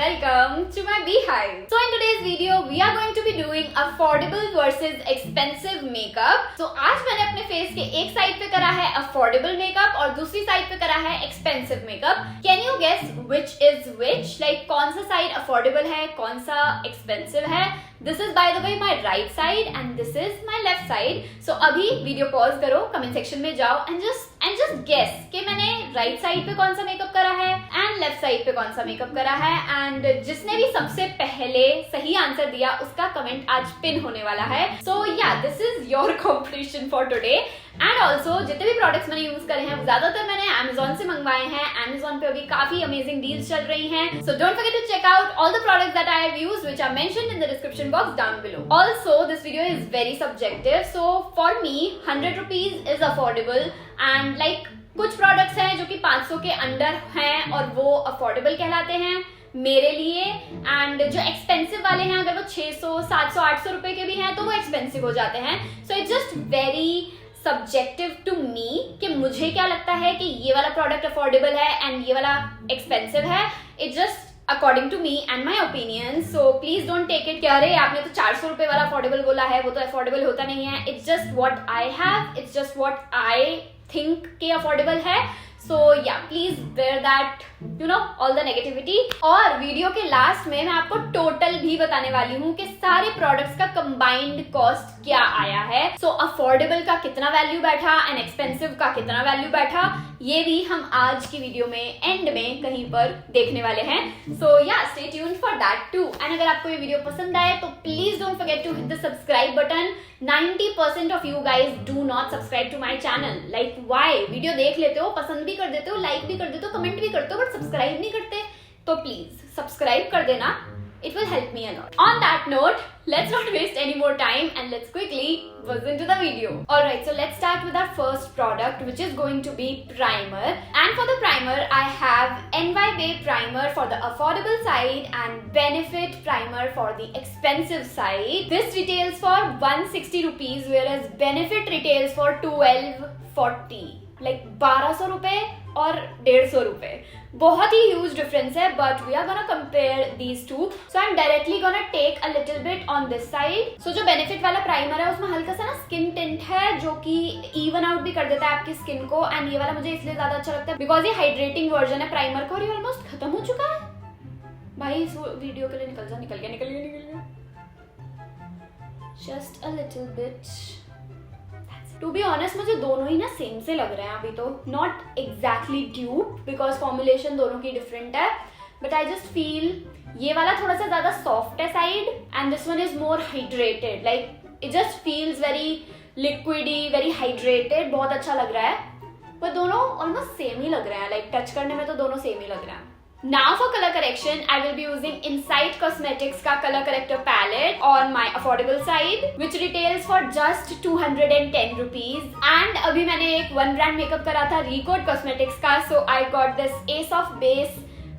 welcome to my beehive. So in today's video we are going to be doing affordable versus expensive makeup. So आज मैंने अपने face के एक side पे करा है affordable makeup और दूसरी साइड पे करा है expensive makeup. Can you guess which is which? Like कौन सा साइड affordable है, कौन सा expensive है? This is by the way my right side and this is my left side. So अभी वीडियो पॉज करो, कमेंट सेक्शन में जाओ and just guess कि मैंने राइट साइड पे कौन सा मेकअप करा है एंड लेफ्ट साइड पे कौन सा मेकअप करा है. एंड जिसने भी सबसे पहले सही आंसर दिया उसका कमेंट आज पिन होने वाला है. सो या this is your competition for today. And also जितने भी प्रोडक्ट्स मैंने यूज करे हैं ज्यादातर मैंने Amazon से मंगवाए हैं. Amazon पे अभी काफी अमेजिंग डील्स चल रही हैं. So don't forget to check out all the products that I have used which are mentioned in the description box down below. Also this video is very subjective. So for me 100 rupees is affordable and like कुछ products हैं जो कि 500 के under हैं और वो affordable कहलाते हैं मेरे लिए. एंड जो एक्सपेंसिव वाले हैं अगर वो 600, 700, 800 रुपए के भी हैं तो वो एक्सपेंसिव हो जाते हैं. So it's just very subjective to me कि मुझे क्या लगता है कि ये वाला प्रोडक्ट अफोर्डेबल है एंड ये वाला एक्सपेंसिव है. It's just according to me and my opinion. So please don't take it कि अरे आपने तो 400 रुपए वाला अफोर्डेबल बोला है, वो तो अफोर्डेबल होता नहीं है. It's just what I have, it's just what I think के अफोर्डेबल है. So yeah please bear that you know all the negativity. और वीडियो के लास्ट में मैं आपको टोटल भी बताने वाली हूँ कि सारे प्रोडक्ट्स का कंबाइंड कॉस्ट क्या आया है. सो अफोर्डेबल का कितना वैल्यू बैठा एंड एक्सपेंसिव का कितना वैल्यू बैठा, ये भी हम आज की वीडियो में एंड में कहीं पर देखने वाले हैं. So yeah stay tuned for that too. And अगर आपको ये वीडियो पसंद आए तो please don't forget to hit the subscribe button. 90% of you guys do not subscribe to my channel. Like why? Video देख लेते हो, पसंद भी कर देते हो, लाइक भी कर देते हो, कमेंट भी करते हो, बट सब्सक्राइब नहीं करते. तो प्लीज सब्सक्राइब कर देना. It will help me a lot. On that note, let's not waste any more time and let's quickly buzz into the video. Alright, so let's start with our first product which is going to be primer. And for the primer, I have NY Bay primer for the affordable side and Benefit primer for the expensive side. This retails for 160 rupees whereas Benefit retails for 1240. Like 1200 रुपए और 150 रुपए. बहुत ही huge difference है but we are gonna compare these two. So I am directly gonna take a little bit on this side. So जो benefit वाला primer है उसमें हल्का सा ना स्किन टिंट है जो कि इवन आउट भी कर देता है आपकी स्किन को. एंड ये वाला मुझे इसलिए ज्यादा अच्छा लगता है बिकॉज ये हाइड्रेटिंग वर्जन है प्राइमर का और ये ऑलमोस्ट खत्म हो चुका है. भाई इस वीडियो के लिए निकल गया. Just a little bit. To be honest मुझे दोनों ही ना सेम से लग रहे हैं अभी तो. Not exactly dupe because formulation दोनों की डिफरेंट है बट आई जस्ट फील ये वाला थोड़ा सा ज्यादा सॉफ्ट है side and this one is more hydrated. Like it just feels very liquidy, very hydrated. बहुत अच्छा लग रहा है पर दोनों ऑलमोस्ट सेम ही लग रहे हैं. लाइक टच करने में तो दोनों सेम ही लग रहे हैं. Now for color correction, I will be using Insight Cosmetics का color corrector palette on my affordable side, which retails for just 210 rupees. And अभी मैंने एक one brand makeup करा था Recode Cosmetics का, so I got this Ace of Base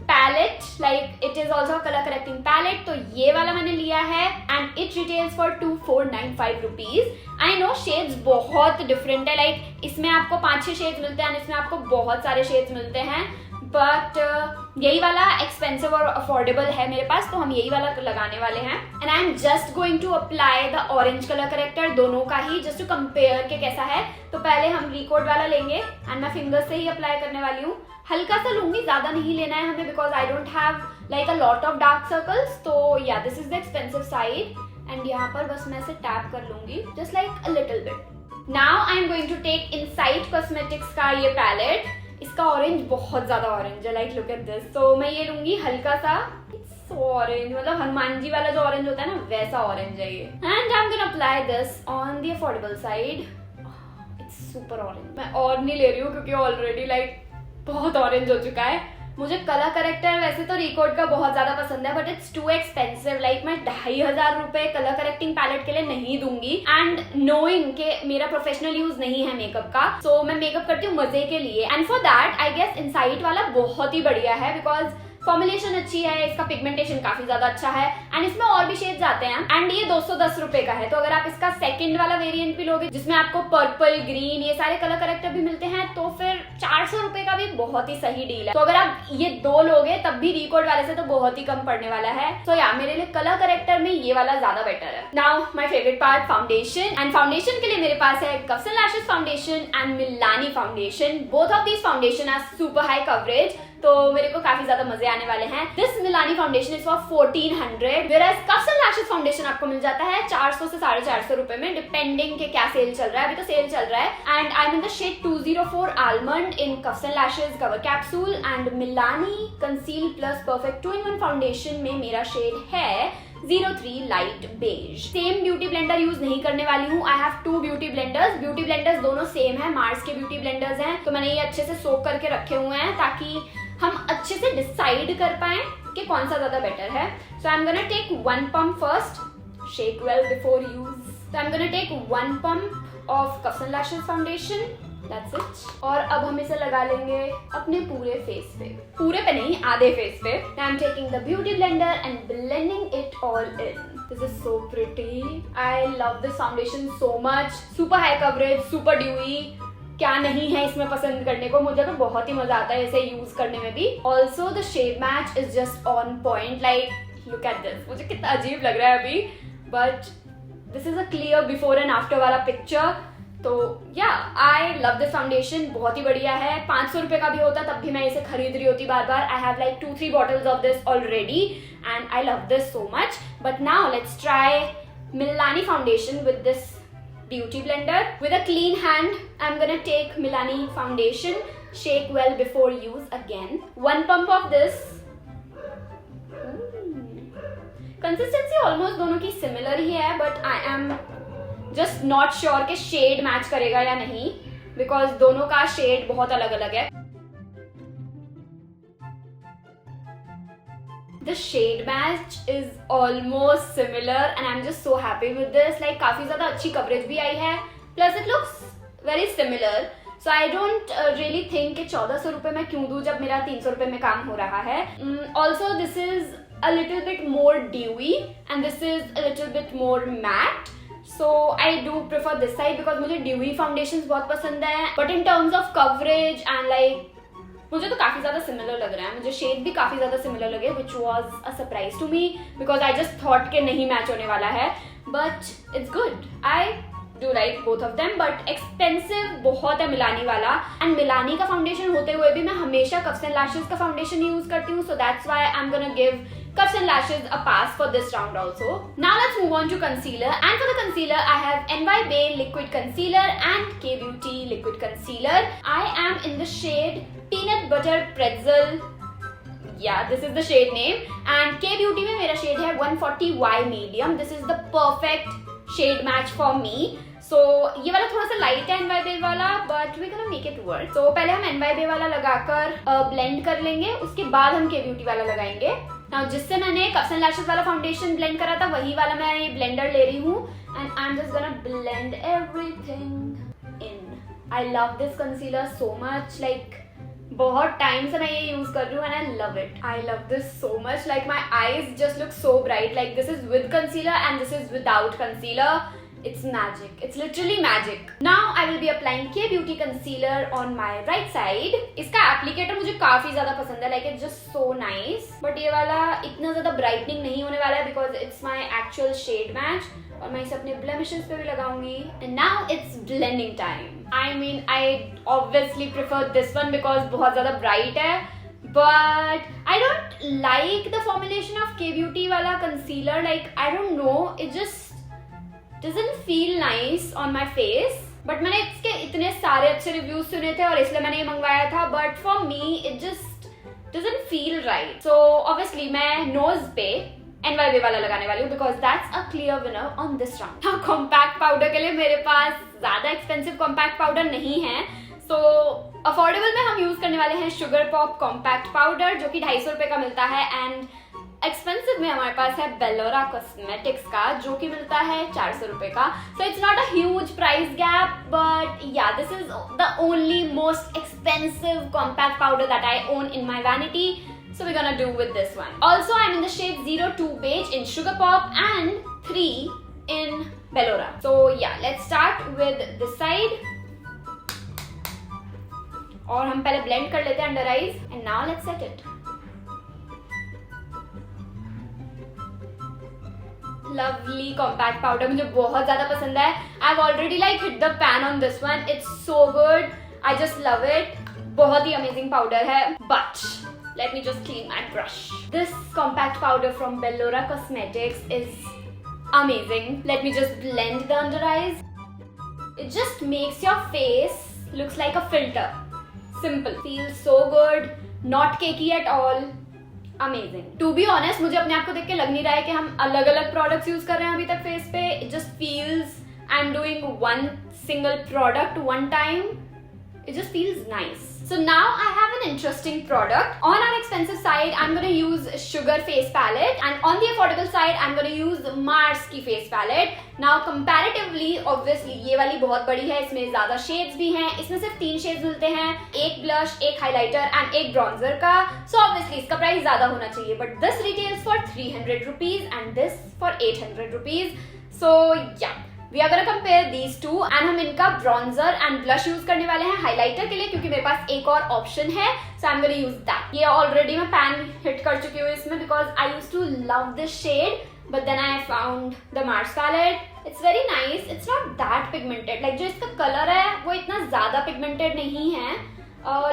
palette. Like it is also a color correcting palette. तो ये वाला मैंने लिया है and it retails for 2495 rupees. I know shades बहुत different है. Like इसमें आपको 5-6 shades मिलते हैं and इसमें आपको बहुत सारे shades मिलते हैं. बट यही वाला एक्सपेंसिव और अफोर्डेबल है मेरे पास तो हम यही वाला लगाने वाले हैं. And I am just going to apply the orange colour corrector दोनों का ही जस्ट टू कंपेयर के कैसा है. तो पहले हम रिकोड वाला लेंगे एंड मैं फिंगर से ही अप्लाई करने वाली हूँ. हल्का सा लूंगी, ज्यादा नहीं लेना है हमें because I don't have like a lot of dark circles. तो yeah this is the expensive side एंड यहाँ पर बस मैं इसे टैप कर लूंगी just like a little bit. Now I am going to take Insight cosmetics का ये पैलेट. इसका ऑरेंज बहुत ज्यादा ऑरेंज है. Like look at this. तो मैं ये लूंगी हल्का सा. इट्स ऑरेंज मतलब हनुमान जी वाला जो ऑरेंज होता है ना वैसा ऑरेंज है ये. And I am gonna apply this on the affordable side. It's super orange. मैं और नहीं ले रही हूँ क्योंकि ऑलरेडी लाइक बहुत ऑरेंज हो चुका है. मुझे कलर करेक्टर वैसे तो रिकॉर्ड का बहुत ज्यादा पसंद है but it's too expensive. Like मैं 2500 रुपए कलर करेक्टिंग पैलेट के लिए नहीं दूंगी. एंड नोइंग के मेरा प्रोफेशनल यूज नहीं है मेकअप का सो मैं मेकअप करती हूँ मजे के लिए. And for that I guess Insight वाला बहुत ही बढ़िया है बिकॉज फॉर्मुलेशन अच्छी है, इसका पिगमेंटेशन काफी ज्यादा अच्छा है एंड इसमें और भी शेड्स आते हैं. एंड ये 210 रुपए का है. तो अगर आप इसका सेकंड वाला वेरिएंट भी लोगे जिसमें आपको पर्पल, ग्रीन ये सारे कलर करेक्टर भी मिलते हैं तो फिर 400 रुपए का भी बहुत ही सही डील है। तो अगर आप ये 2 लोगे तब भी रिकॉर्ड वाले से तो बहुत ही कम पड़ने वाला है। तो या मेरे लिए कलर करेक्टर में ये वाला ज्यादा बेटर है। Now my favourite part, foundation. And foundation के लिए मेरे पास है Cuffs and Lashes foundation and Milani foundation. Both of these foundation are super high coverage, तो मेरे को काफी ज्यादा मजे आने वाले हैं। This Milani foundation is for 1400, whereas Cuffs and Lashes foundation आपको मिल जाता है 400 से 450 रुपए में, डिपेंडिंग के क्या सेल चल रहा है। अभी तो सेल चल रहा है। And I am in the shade 204 almond in Cuffs and Lashes cover capsule. And Milani conceal plus perfect 2-in-1 foundation में मेरा शेड है 03 light beige. Same beauty blender use नहीं करने वाली हूँ। I have 2 beauty blenders. Beauty blenders दोनों same है, Mars के ब्यूटी ब्लेंडर्स हैं। तो मैंने ये अच्छे से सोक करके रखे हुए हैं ताकि हम अच्छे से डिसाइड कर पाए कि कौन सा ज्यादा बेटर है। So I am gonna take 1 pump first, shake well before use. So I am gonna take 1 pump of Cuffs and Lashes foundation, that's it. और अब हम इसे लगा लेंगे अपने पूरे फेस पे, पूरे पे नहीं, आधे फेस पे। I am taking the beauty blender and blending it all in. This is so pretty, I love this foundation so much. Super high coverage, super dewy, क्या नहीं है इसमें पसंद करने को। मुझे तो बहुत ही मजा आता है इसे यूज करने में भी। Also the shade match is just on point, like look at this. मुझे कितना अजीब लग रहा है अभी, but this is a clear before and after वाला पिक्चर। तो yeah I love this foundation, बहुत ही बढ़िया है। 500 रुपए का भी होता तब भी मैं इसे खरीद रही होती बार बार। I have like 2-3 bottles of this already and I love this so much. But now let's try Milani foundation with this beauty blender. With a clean hand, I'm gonna take Milani foundation, shake well before use again. 1 pump of this. Consistency almost दोनों की similar ही है, but I am just not sure कि shade match करेगा या नहीं, because दोनों का shade बहुत अलग अलग है। The shade match is almost similar and I'm just so happy with this. Like काफी ज्यादा अच्छी coverage भी आई है, plus it looks very similar. So I don't really think कि 1400 रुपए में क्यों दूं जब मेरा 300 रुपए में काम हो रहा है। Also this is a little bit more dewy and this is a little bit more matte. So I do prefer this side because मुझे dewy foundations बहुत पसंद है। But in terms of coverage and like मुझे तो काफी ज्यादा similar लग रहा है। मुझे शेड भी काफी ज्यादा सिमिलर लगे, which was a surprise to me because I just thought कि नहीं मैच होने वाला है, but it's good. I do like both of them, but expensive बहुत है मिलानी वाला। and मिलानी का फाउंडेशन होते हुए भी मैं हमेशा कफ्स एंड लैशेस का फाउंडेशन यूज करती हूँ, so that's why I'm gonna give Kufs and Lashes a pass for this round also. Now let's move on to concealer, and for the concealer I have NY Bay liquid concealer and K Beauty liquid concealer. I am in the shade Peanut Butter Pretzel. Yeah, this is the shade name. And K Beauty में मेरा shade है 140Y medium. This is the perfect shade match for me. So ये वाला थोड़ा सा light है NY Bay वाला, but we're gonna make it work. So पहले हम NY Bay वाला लगाकर ब्लेंड कर लेंगे, उसके बाद हम K Beauty वाला लगाएंगे। Now जिससे मैंने कफ्स एंड लैशेस वाला फाउंडेशन ब्लेंड करा था वही वाला मैं ये ब्लेंडर ले रही हूँ, and I'm just gonna blend everything in. I love this concealer so much, like बहुत टाइम से मैं ये यूज कर रही हूँ and I love it. I love this so much. Like my eyes just look so bright. Like this is with concealer and this is without concealer. It's magic. It's literally magic. Now I will be applying K Beauty concealer on my right side. इसका applicator मुझे काफी ज्यादा पसंद है. Like it's just so nice. But ये वाला इतना ज्यादा ब्राइटनिंग नहीं होने वाला है because it's my actual shade match. और मैं इसे अपने blemishes पे भी लगाऊंगी. And now it's blending time. I mean I obviously prefer this one because बहुत ज्यादा bright है. But I don't like the formulation of K Beauty वाला concealer. Like I don't know. It just doesn't feel nice on my face. But मैंने इसके इतने सारे अच्छे reviews सुने थे और इसलिए मैंने ये मंगवाया था. But for me it just doesn't feel right. So obviously मैं nose पे NY Bay वाला लगाने वाली हूँ because that's a clear winner on this round. हाँ, compact powder के लिए मेरे पास ज़्यादा expensive compact powder नहीं है. So affordable में हम यूज करने वाले हैं Sugar Pop compact powder जो कि 250 रुपए का मिलता है. And एक्सपेंसिव में हमारे पास है बेलोरा कॉस्मेटिक्स का जो कि मिलता है 400 रुपए का. So it's not a huge price gap, but yeah this is the only most expensive compact powder that I own in my vanity. So we're gonna do with this one. Also, I'm in the shade 02 beige in Sugar Pop and 3 in Bellora. So yeah, let's start with this side. और हम पहले blend कर लेते हैं under eyes and now let's set it. Lovely compact powder मुझे बहुत ज्यादा पसंद है। I have already like hit the pan on this one, it's so good, I just love it. बहुत ही अमेजिंग पाउडर है। But let me just clean my brush. This compact powder from Bellora Cosmetics is amazing. Let me just blend the under eyes. It just makes your face looks like a filter. Simple. Feels so good. Not cakey at all. Amazing. To be honest, मुझे अपने आप को देख के लग नहीं रहा है कि हम अलग अलग products use कर रहे हैं अभी तक face पे. It just feels I'm doing one single product one time. It just feels nice. So now I have an interesting product. On our expensive side, I'm going to use Sugar face palette, and on the affordable side, I'm going to use Mars की face palette. Now comparatively, obviously ये वाली बहुत बड़ी है, इसमें ज्यादा shades भी हैं, इसमें सिर्फ 3 shades मिलते हैं, एक blush, एक highlighter and एक bronzer का. So obviously इसका प्राइस ज्यादा होना चाहिए, but this retails for 300 rupees and this for 800 rupees. So yeah. We are gonna compare these two and हम इनका bronzer and blush यूज करने वाले हैं हाइलाइटर के लिए, क्योंकि मेरे पास एक और ऑप्शन है. So I'm gonna use that. ये ऑलरेडी मैं पैन हिट कर चुकी हूँ इसमें because I used to love this shade, but then I found the Mars palette. It's very nice. It's not that pigmented. Like जो इसका colour है वो इतना ज्यादा पिगमेंटेड नहीं है.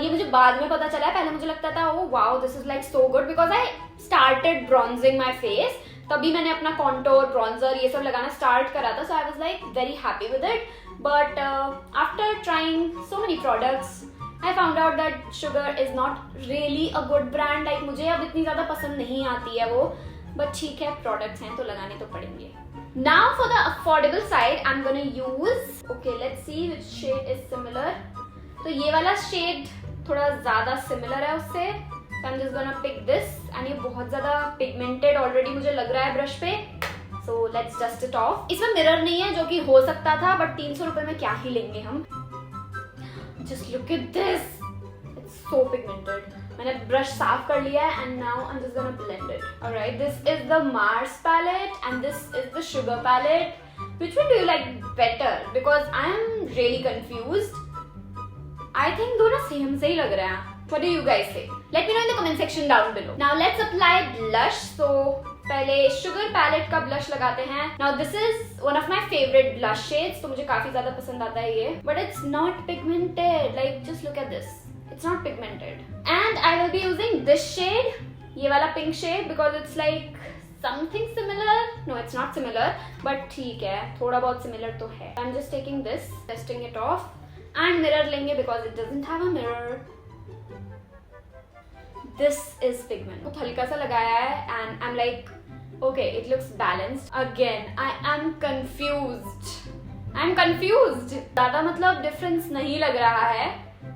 ये मुझे बाद में पता चला है, पहले मुझे लगता था oh wow this is like so good because I started bronzing my face. तभी मैंने अपना कॉन्टोर ब्रॉन्जर ये सब लगाना स्टार्ट करा था. So I was like very happy with it, but after trying so many products I found out that Sugar is not really a good brand. Like मुझे अब इतनी ज्यादा पसंद नहीं आती है वो, बट ठीक है प्रोडक्ट्स हैं तो लगाने तो पड़ेंगे. Now for the affordable side I am gonna use, okay let's see which shade is similar. तो ये वाला शेड थोड़ा ज्यादा सिमिलर है उससे. So I'm just gonna pick this and ये बहुत ज़्यादा pigmented already मुझे लग रहा है ब्रश पे. So let's dust it off. इसमें मिरर नहीं है जो कि हो सकता था, बट 300 रुपए में क्या ही लेंगे हम. Just look at this. It's so pigmented. मैंने ब्रश साफ कर लिया है and now I'm just gonna blend it. Alright, this is the Mars palette and this is the Sugar palette. Which one do you like better? Because I'm really confused. I think दोनों same से ही लग रहे हैं. What do you guys say? Let me know in the comment section down below. Now let's apply blush. So पहले Sugar palette का blush लगाते हैं. Now this is one of my favorite blush shades. तो मुझे काफी ज्यादा पसंद आता है ये. But it's not pigmented. Like just look at this. It's not pigmented. And I will be using this shade, ये वाला pink shade, because it's like something similar. No, it's not similar. But ठीक है, थोड़ा बहुत similar तो है. I'm just taking this, testing it off. And mirror लेंगे because it doesn't have a mirror. This is pigment. बहुत हल्का सा लगाया है and I'm like, okay, it looks balanced. Again, I am confused. I'm confused. ज़्यादा मतलब difference नहीं लग रहा है.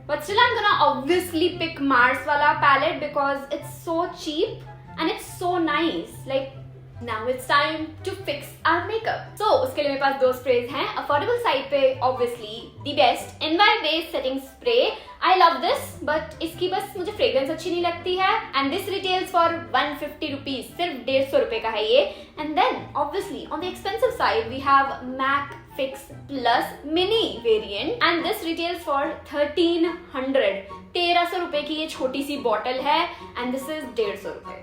But still I'm gonna obviously pick Mars वाला palette because it's so cheap and it's so nice. Like now it's time to fix our makeup. So उसके लिए मेरे पास 2 sprays हैं. Affordable side पे obviously the best NY Base Setting Spray. I love this, but इसकी बस मुझे fragrance अच्छी नहीं लगती है. And this retails for 150 rupees. सिर्फ 150 रुपए का है ये. And then obviously on the expensive side we have MAC Fix Plus Mini variant. And this retails for 1300. 1300 रुपए की ये छोटी सी बॉटल है. And this is 150 रुपए.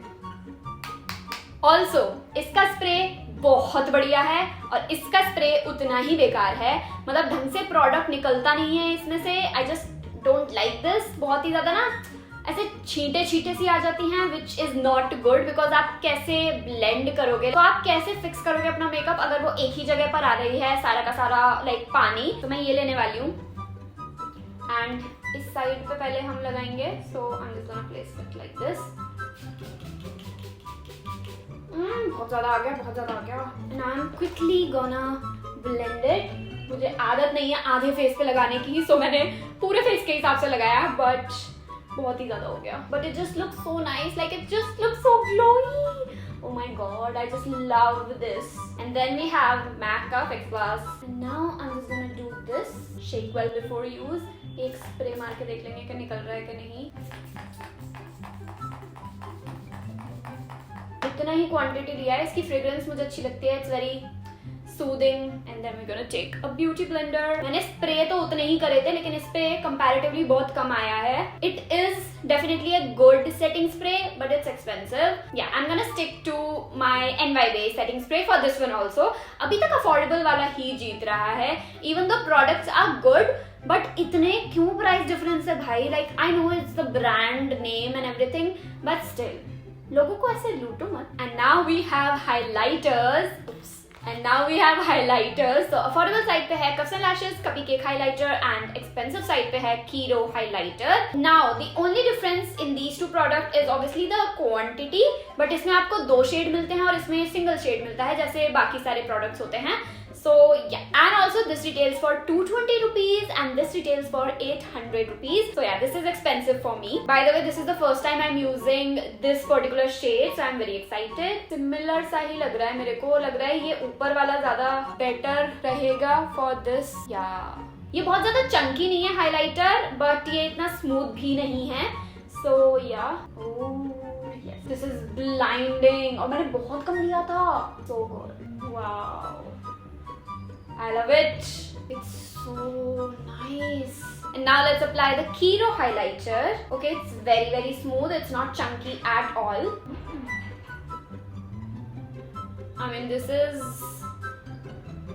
ऑल्सो इसका स्प्रे बहुत बढ़िया है और इसका स्प्रे उतना ही बेकार है. मतलब ढंग से प्रोडक्ट निकलता नहीं है इसमें से. I just don't like this. बहुत ही ज्यादा ना ऐसे छींटे छींटे सी आ जाती हैं, which is not good. Because आप कैसे ब्लेंड करोगे, तो आप कैसे फिक्स करोगे अपना मेकअप अगर वो एक ही जगह पर आ रही है सारा का सारा लाइक पानी. तो मैं ये लेने वाली हूँ एंड इस साइड पे पहले हम लगाएंगे. So I am just gonna place it like this. बहुत ज्यादा आ गया, बहुत ज्यादा आ गया. And I am quickly gonna blend it. मुझे आदत नहीं है आधे फेस पे लगाने की, सो मैंने पूरे फेस के हिसाब से लगाया, बट बहुत ही ज्यादा हो गया. But it just looks so nice. Like it just looks so glowy. Oh my god, I just love this. And then we have MAC का Fix Plus. And now I'm just gonna do this. Shake well before use. एक spray मार के देख लेंगे कि निकल रहा है कि नहीं. इतना ही क्वांटिटी लिया है. इसकी फ्रेग्रेंस मुझे अच्छी लगती है. It's very soothing and then we gonna take a beauty blender. मैंने स्प्रे तो उतने ही करे थे लेकिन इस पे कंपैरेटिवली बहुत कम आया है। It is definitely a good setting spray but it's expensive. Yeah I am gonna stick to my NYBay setting spray for this one also. अभी तक अफोर्डेबल वाला ही जीत रहा है। Even the products are good but इतने क्यों price difference है भाई? Like I know it's the brand name and everything but still लोगों को ऐसे लूटो मत। And now we have highlighters. तो अफोर्डेबल साइड पे है Cuffs and Lashes, cupcake highlighter and expensive side पे है Kiro highlighter. Now the only difference in these two product is obviously the quantity, but इसमें आपको 2 shade मिलते हैं और इसमें सिंगल शेड मिलता है जैसे बाकी सारे प्रोडक्ट्स होते हैं। So yeah, and also this retails for 220 rupees and this retails for 800 rupees. So yeah, this is expensive for me. By the way, this is the first time I'm using this particular shade, so I'm very excited. Similar सा ही लग रहा है मेरे को, लग रहा है ये ऊपर वाला ज्यादा better रहेगा for this. Yeah, ये बहुत ज्यादा चंकी नहीं है हाइलाइटर, बट ये इतना स्मूथ भी नहीं है. So yeah. Oh yes, this is blinding. और मैंने बहुत कम लिया था. So good. Wow. I love it. It's so nice. And now let's apply the Kiro highlighter. Okay, it's very smooth. It's not chunky at all. I mean, this is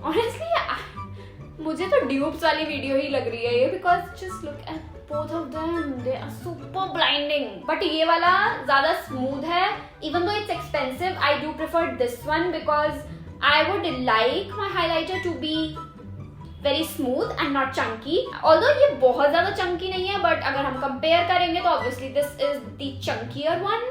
honestly, मुझे तो dupes वाली video ही लग रही है ये, because just look at both of them. They are super blinding. But ये वाला ज़्यादा smooth है. Even though it's expensive, I do prefer this one because I would like my highlighter to be very smooth and not chunky. Although ये बहुत ज़्यादा chunky नहीं है, but अगर हम compare करेंगे तो obviously this is the chunkier one.